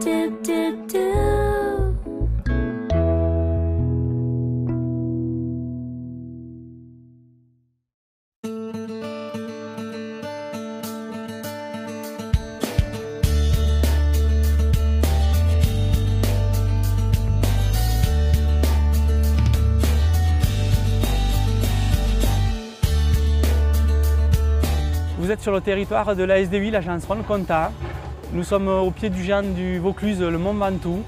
Vous êtes sur le territoire de la SDI, l'agence Ronconta. Nous sommes au pied du géant du Vaucluse, le Mont Ventoux,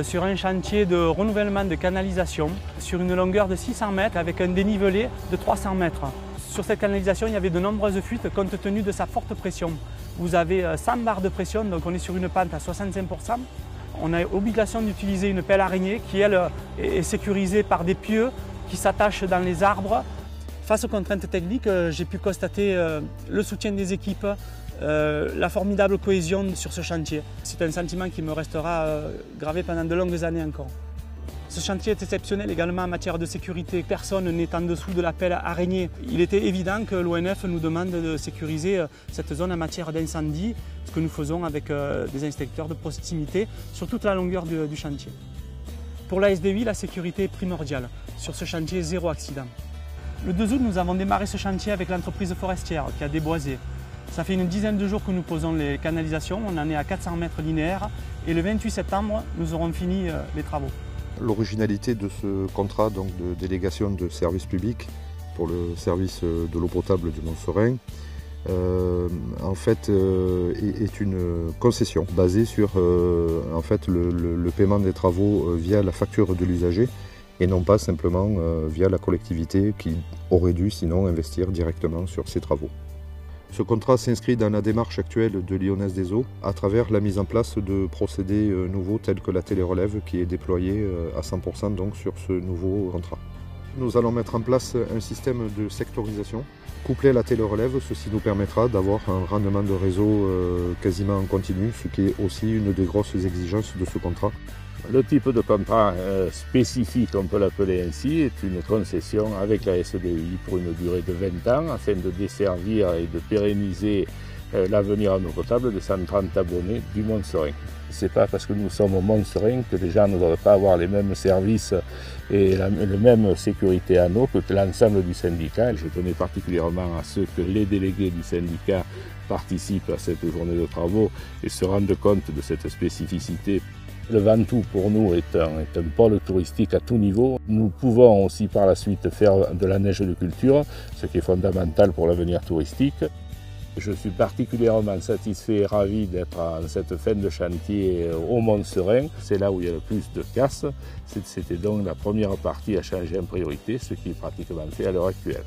sur un chantier de renouvellement de canalisation sur une longueur de 600 mètres avec un dénivelé de 300 mètres. Sur cette canalisation, il y avait de nombreuses fuites compte tenu de sa forte pression. Vous avez 100 barres de pression, donc on est sur une pente à 65%. On a obligation d'utiliser une pelle araignée qui, elle, est sécurisée par des pieux qui s'attachent dans les arbres. Face aux contraintes techniques, j'ai pu constater le soutien des équipes, la formidable cohésion sur ce chantier. C'est un sentiment qui me restera gravé pendant de longues années encore. Ce chantier est exceptionnel également en matière de sécurité. Personne n'est en dessous de la pelle araignée. Il était évident que l'ONF nous demande de sécuriser cette zone en matière d'incendie, ce que nous faisons avec des inspecteurs de proximité sur toute la longueur du chantier. Pour la SDI, la sécurité est primordiale. Sur ce chantier, zéro accident. Le 2 août, nous avons démarré ce chantier avec l'entreprise forestière qui a déboisé. Ça fait une dizaine de jours que nous posons les canalisations, on en est à 400 mètres linéaires et le 28 septembre, nous aurons fini les travaux. L'originalité de ce contrat donc, de délégation de service public pour le service de l'eau potable du Mont-Serein en fait, est une concession basée sur en fait, le paiement des travaux via la facture de l'usager et non pas simplement via la collectivité qui aurait dû sinon investir directement sur ces travaux. Ce contrat s'inscrit dans la démarche actuelle de Lyonnaise des Eaux à travers la mise en place de procédés nouveaux tels que la télérelève qui est déployée à 100% donc sur ce nouveau contrat. Nous allons mettre en place un système de sectorisation. Couplé à la télérelève, ceci nous permettra d'avoir un rendement de réseau quasiment en continu, ce qui est aussi une des grosses exigences de ce contrat. Le type de contrat spécifique, on peut l'appeler ainsi, est une concession avec la SDI pour une durée de 20 ans afin de desservir et de pérenniser l'avenir en eau potable de 130 abonnés du Mont-Serein. Ce n'est pas parce que nous sommes au Mont-Serein que les gens ne doivent pas avoir les mêmes services et la même sécurité en eau que l'ensemble du syndicat. Je tenais particulièrement à ce que les délégués du syndicat participent à cette journée de travaux et se rendent compte de cette spécificité. Le Ventoux pour nous est un pôle touristique à tout niveau. Nous pouvons aussi par la suite faire de la neige de culture, ce qui est fondamental pour l'avenir touristique. Je suis particulièrement satisfait et ravi d'être en cette fin de chantier au Mont-Serein. C'est là où il y a le plus de casse. C'était donc la première partie à changer en priorité, ce qui est pratiquement fait à l'heure actuelle.